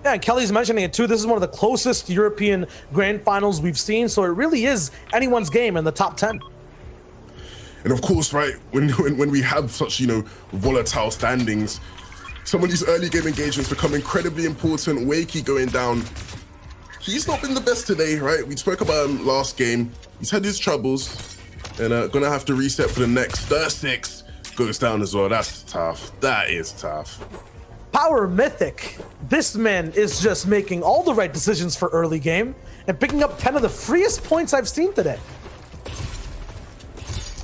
Yeah, and Kelly's mentioning it too. This is one of the closest European grand finals we've seen, so it really is anyone's game in the top 10. And of course, right, when we have such, volatile standings, some of these early game engagements become incredibly important. Wakey going down. He's not been the best today, right? We spoke about him last game. He's had his troubles and gonna have to reset for the next. 6 goes down as well. That's tough. That is tough. Power Mythic. This man is just making all the right decisions for early game and picking up 10 of the freest points I've seen today.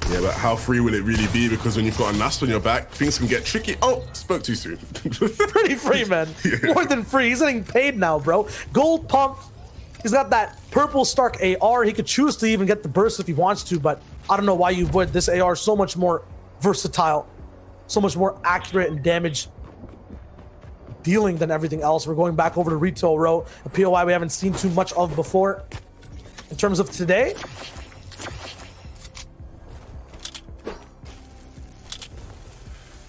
Yeah, but how free will it really be? Because when you've got a Nast on your back, things can get tricky. Oh, spoke too soon. Pretty free, man. Yeah. More than free. He's getting paid now, bro. Gold pump. He's got that purple Stark AR. He could choose to even get the burst if he wants to, but I don't know why you would. This AR is so much more versatile, so much more accurate and damage dealing than everything else. We're going back over to retail row, a POI we haven't seen too much of before. In terms of today,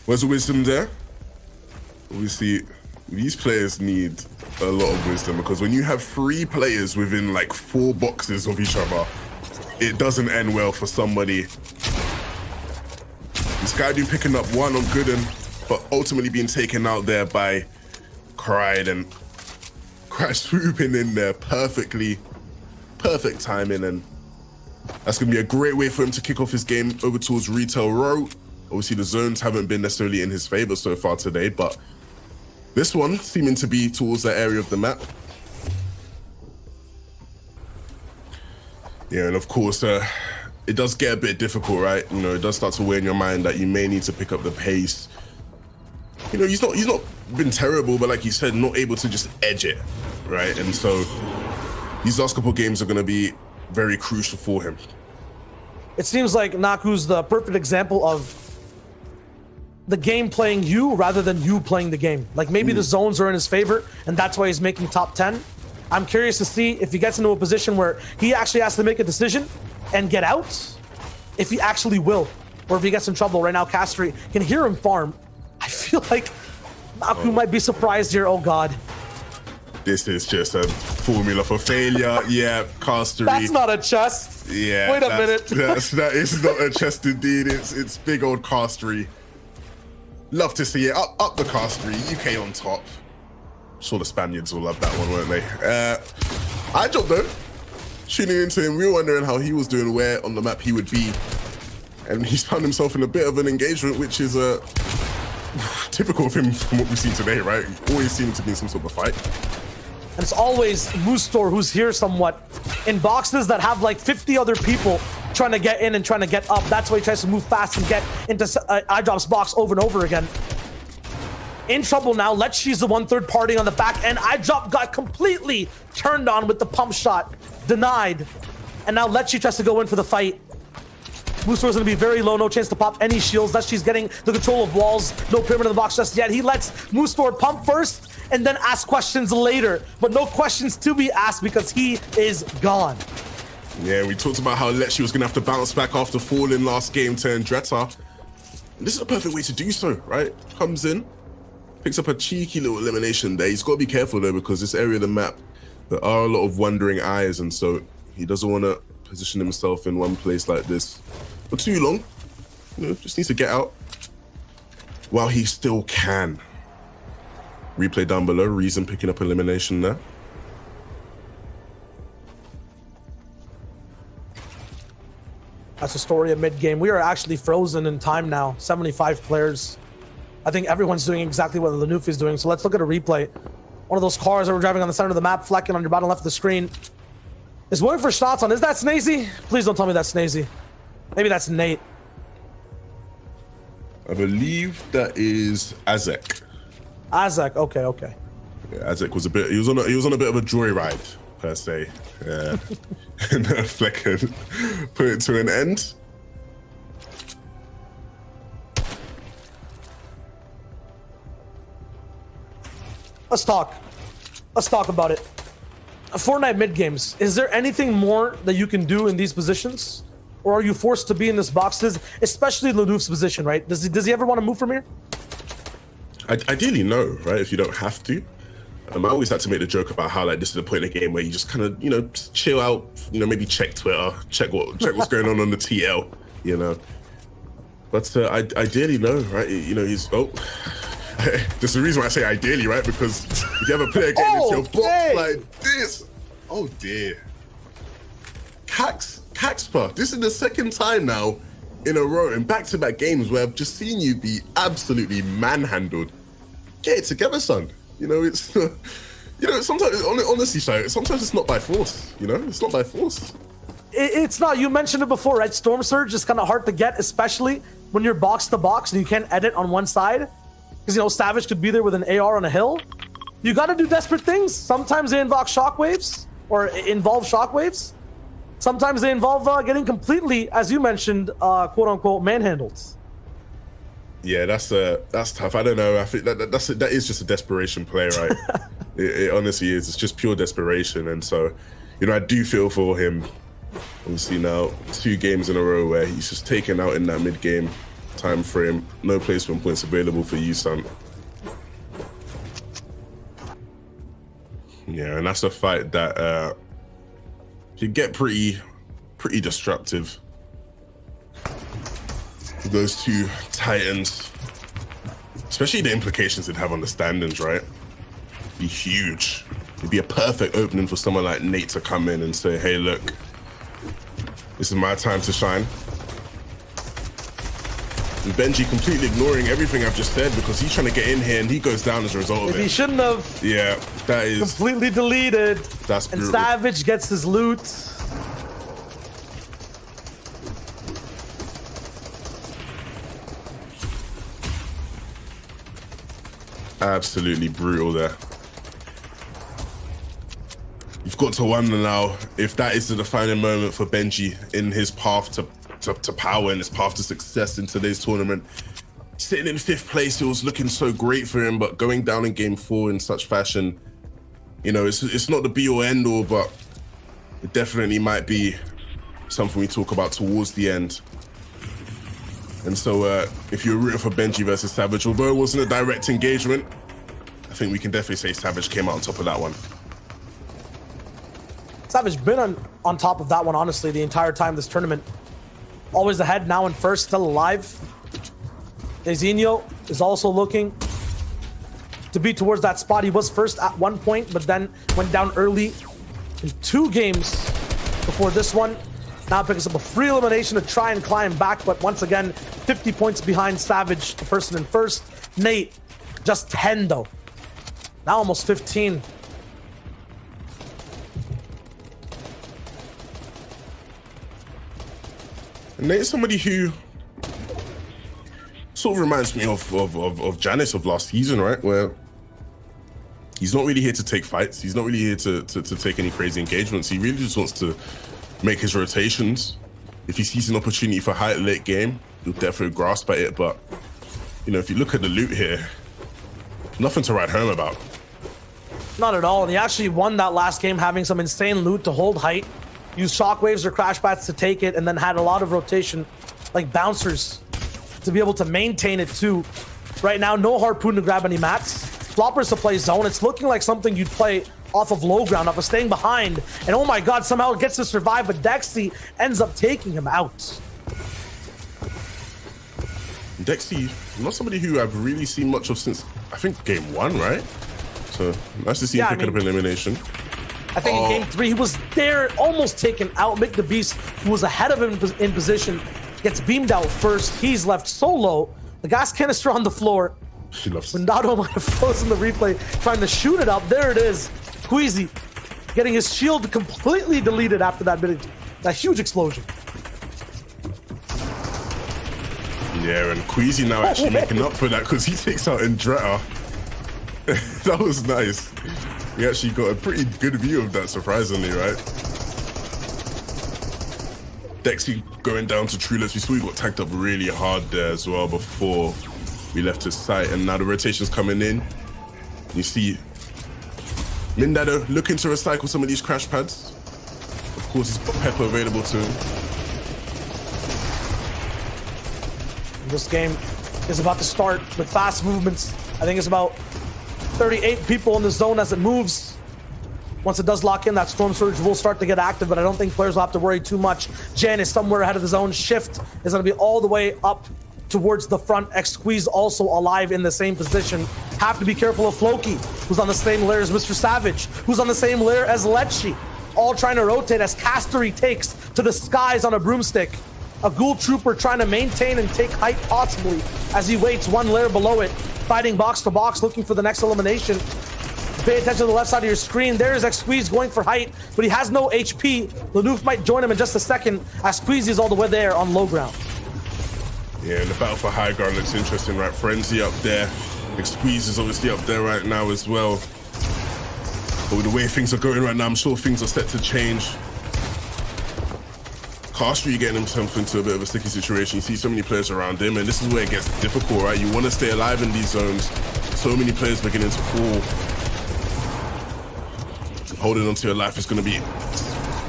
where's the wisdom there? Obviously, these players need a lot of wisdom because when you have 3 players within like 4 boxes of each other, it doesn't end well for somebody. This guy do picking up 1 on Gooden, but ultimately being taken out there by Cried, and Cried swooping in there perfectly. Perfect timing, and that's going to be a great way for him to kick off his game over towards retail row. Obviously, the zones haven't been necessarily in his favor so far today, but this one seeming to be towards that area of the map. Yeah, and of course, it does get a bit difficult, right? It does start to weigh in your mind that you may need to pick up the pace. He's not been terrible, but like you said, not able to just edge it, right? And so these last couple of games are going to be very crucial for him. it seems like Naku's the perfect example of the game playing you rather than you playing the game. Like maybe the zones are in his favor and that's why he's making top 10. I'm curious to see if he gets into a position where he actually has to make a decision and get out, if he actually will, or if he gets in trouble. Right now, Castry can hear him farm. I feel like Naku might be surprised here. Oh God. This is just a formula for failure. Yeah, Castery. That's not a chest. Yeah. Wait a minute. That is not a chest indeed. It's big old Castery. Love to see it. Up the Castery. UK on top. Sure the Spaniards will love that one, weren't they? I dropped though. Tuning into him, we were wondering how he was doing, where on the map he would be. And he's found himself in a bit of an engagement, which is typical of him from what we've seen today, right? Always seems to be in some sort of fight. And it's always Moostor who's here somewhat in boxes that have like 50 other people trying to get in and trying to get up. That's why he tries to move fast and get into iDrop's box over and over again. In trouble now. Lechi's the one third party on the back end. iDrop got completely turned on with the pump shot. Denied. And now Lechi tries to go in for the fight. Moostor is going to be very low. No chance to pop any shields. Lechi's getting the control of walls. No pyramid in the box just yet. He lets Moostor pump first and then ask questions later. But no questions to be asked because he is gone. Yeah, we talked about how Lechi was going to have to bounce back after falling last game to Andretta. This is a perfect way to do so, right? Comes in. Picks up a cheeky little elimination there. He's got to be careful though, because this area of the map, there are a lot of wandering eyes, and so he doesn't want to position himself in one place like this for too long. Just needs to get out while he still can. Replay down below, Reason picking up elimination there. That's the story of mid-game. We are actually frozen in time now. 75 players. I think everyone's doing exactly what Lanufi is doing. So let's look at a replay. One of those cars that were driving on the center of the map, flecking on your bottom left of the screen, is waiting for shots on. Is that Snazy? Please don't tell me that's Snazy. Maybe that's Nate. I believe that is Azek. Azek, okay. Yeah, Azek was he was on a bit of a joyride per se. Yeah. And Fleck had put it to an end. Let's talk about it. Fortnite mid games. Is there anything more that you can do in these positions? Or are you forced to be in this box? Especially Ladouf's position, right? Does he ever want to move from here? Ideally, no, right? If you don't have to. I always like to make the joke about how like this is the point in the game where you just kind of, you know, just chill out, you know, maybe check Twitter, check what's going on the TL, you know. But ideally, no, right? You know, he's there's a reason why I say ideally, right? Because if you ever play a game with your box like this, oh dear. Caxpa, this is the second time now in a row in back-to-back games where I've just seen you be absolutely manhandled. Get it together, son. You know, it's, you know, sometimes, honestly, sometimes it's not by force, you know? It's not by force. It's not. You mentioned it before, right? Storm Surge is kind of hard to get, especially when you're box to box and you can't edit on one side. Because, you know, Savage could be there with an AR on a hill. You got to do desperate things. Sometimes they involve shockwaves or involve shockwaves. Sometimes they involve getting completely, as you mentioned, quote unquote, manhandled. Yeah, that's tough. I don't know. I think that is just a desperation play, right? it honestly is. It's just pure desperation, and so, you know, I do feel for him. Obviously now 2 games in a row where he's just taken out in that mid-game time frame. No placement points available for you, son. Yeah, and that's a fight that can get pretty destructive. Those 2 titans, especially the implications it'd have on the standings, right? Be huge. It'd be a perfect opening for someone like Nate to come in and say, hey, look, this is my time to shine. And Benji completely ignoring everything I've just said because he's trying to get in here and he goes down as a result of it. He shouldn't have. Yeah, that is completely deleted. That's brutal. And Savage gets his loot. Absolutely brutal there. You've got to wonder now if that is the defining moment for Benji in his path to power and his path to success in today's tournament. Sitting in 5th place, it was looking so great for him, but going down in game 4 in such fashion, you know, it's not the be or end all, but it definitely might be something we talk about towards the end. And so if you're rooting for Benji versus Savage, although it wasn't a direct engagement, I think we can definitely say Savage came out on top of that one. Savage been on top of that one, honestly, the entire time this tournament. Always ahead, now in 1st, still alive. Dezinho is also looking to be towards that spot. He was 1st at one point, but then went down early in 2 games before this one. Now picks up a free elimination to try and climb back, but once again, 50 points behind Savage, the person in 1st. Nate, just 10 though. Now almost 15. Nate's somebody who sort of reminds me of Janice of last season, right? Where he's not really here to take fights. He's not really here to take any crazy engagements. He really just wants to make his rotations. If he sees an opportunity for high late game, he'll definitely grasp at it. But, you know, if you look at the loot here, nothing to write home about. Not at all. And he actually won that last game having some insane loot to hold height, used shockwaves or crash bats to take it, and then had a lot of rotation, like bouncers, to be able to maintain it too. Right now, no harpoon to grab any mats. Floppers to play zone. It's looking like something you'd play off of low ground, off of staying behind. And oh my god, somehow it gets to survive, but Dexy ends up taking him out. Dexy, not somebody who I've really seen much of since, I think, game 1, right? So nice to see him picking up elimination. I think in game 3, he was there, almost taken out. Mick the Beast, who was ahead of him in position, gets beamed out first. He's left solo. The gas canister on the floor. She loves Fundado might have frozen the replay, trying to shoot it up. There it is. Queasy getting his shield completely deleted after that huge explosion. Yeah, and Queasy now actually making up for that because he takes out Andretta. That was nice. We actually got a pretty good view of that, surprisingly, right? Dexy going down to Truless. We saw he got tagged up really hard there as well before we left his site, and now the rotation's coming in. You see Mindado looking to recycle some of these crash pads. Of course, he's got Pepper available to him. This game is about to start with fast movements. I think it's about 38 people in the zone as it moves. Once it does lock in, that Storm Surge will start to get active, but I don't think players will have to worry too much. Jan is somewhere ahead of the zone. Shift is going to be all the way up towards the front. X-Squeeze also alive in the same position. Have to be careful of Floki, who's on the same layer as Mr. Savage, who's on the same layer as Lecce. All trying to rotate as Castery takes to the skies on a broomstick. A Ghoul Trooper trying to maintain and take height possibly as he waits one layer below it, fighting box to box, looking for the next elimination. Pay attention to the left side of your screen. There's X-Squeeze going for height, but he has no HP. Lanoof might join him in just a second as Squeezy is all the way there on low ground. Yeah, and the battle for high ground looks interesting, right? Frenzy up there. X-Squeeze is obviously up there right now as well. But with the way things are going right now, I'm sure things are set to change. Castery getting himself into a bit of a sticky situation. You see so many players around him, and this is where it gets difficult, right? You want to stay alive in these zones. So many players beginning to fall. Holding on to your life is going to be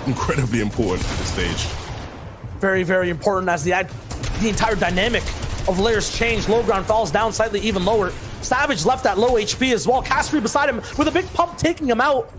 incredibly important at this stage. Very, very important as the entire dynamic of layers change. Low ground falls down slightly even lower. Savage left at low HP as well. Castery beside him with a big pump taking him out.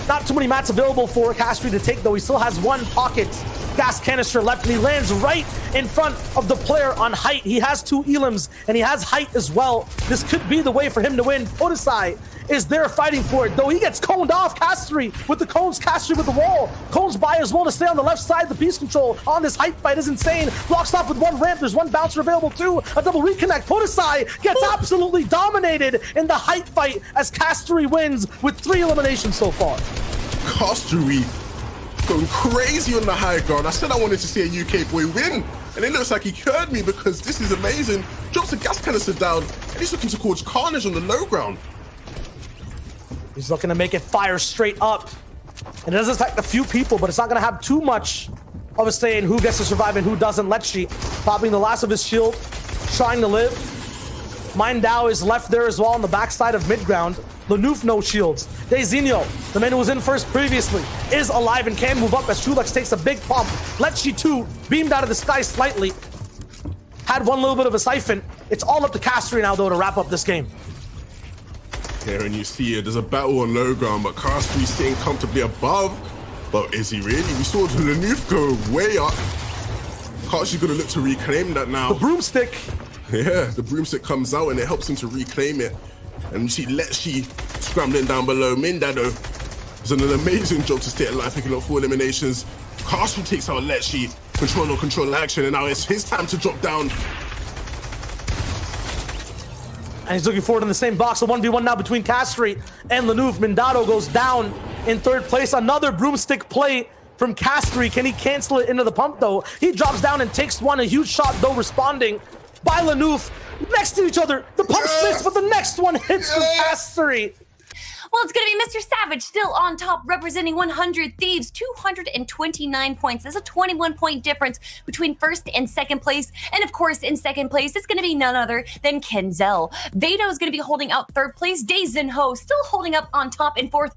Not too many mats available for Castery to take though. He still has one pocket gas canister left, and he lands right in front of the player on height. He has 2 elims and he has height as well. This could be the way for him to win. Podesai is there fighting for it, though he gets coned off. Castery with the cones, Castery with the wall. Cones by as well to stay on the left side. The piece control on this height fight is insane. Blocks off with 1 ramp. There's 1 bouncer available too. A double reconnect. Podesai gets absolutely dominated in the height fight as Castery wins with 3 eliminations so far. Castery going crazy on the high ground. I said I wanted to see a UK boy win, and it looks like he heard me because this is amazing. Drops the gas canister down, and he's looking to cause carnage on the low ground. He's looking to make it fire straight up. And it does affect a few people, but it's not going to have too much of a say in who gets to survive and who doesn't. Lecce popping the last of his shield, trying to live. Mindao is left there as well on the backside of mid-ground. Lanoof no shields. Dezinho, the man who was in first previously, is alive and can move up as Trulex takes a big pump. Lecce too, beamed out of the sky slightly. Had one little bit of a siphon. It's all up to Castery now though to wrap up this game. Here, and you see there's a battle on low ground, but Castery sitting comfortably above. But is he really? We saw Lanoof go way up. Castery's gonna look to reclaim that now. The broomstick. Yeah, the broomstick comes out and it helps him to reclaim it. And you see Lecce scrambling down below. Mindado has done an amazing job to stay alive, picking up 4 eliminations. Castery takes out Lecce, control action, and now it's his time to drop down. And he's looking forward in the same box. A 1v1 now between Castery and Lanoof. Mindado goes down in 3rd place. Another broomstick play from Castery. Can he cancel it into the pump though? He drops down and takes one. A huge shot though responding by Lanoof. Next to each other. The pump's missed, but the next one hits from Castery. Well, it's going to be Mr. Savage still on top, representing 100 Thieves, 229 points. There's a 21-point difference between 1st and 2nd place. And of course, in 2nd place, it's going to be none other than Kenzel. Vado is going to be holding out 3rd place. Dezinho still holding up on top in 4th.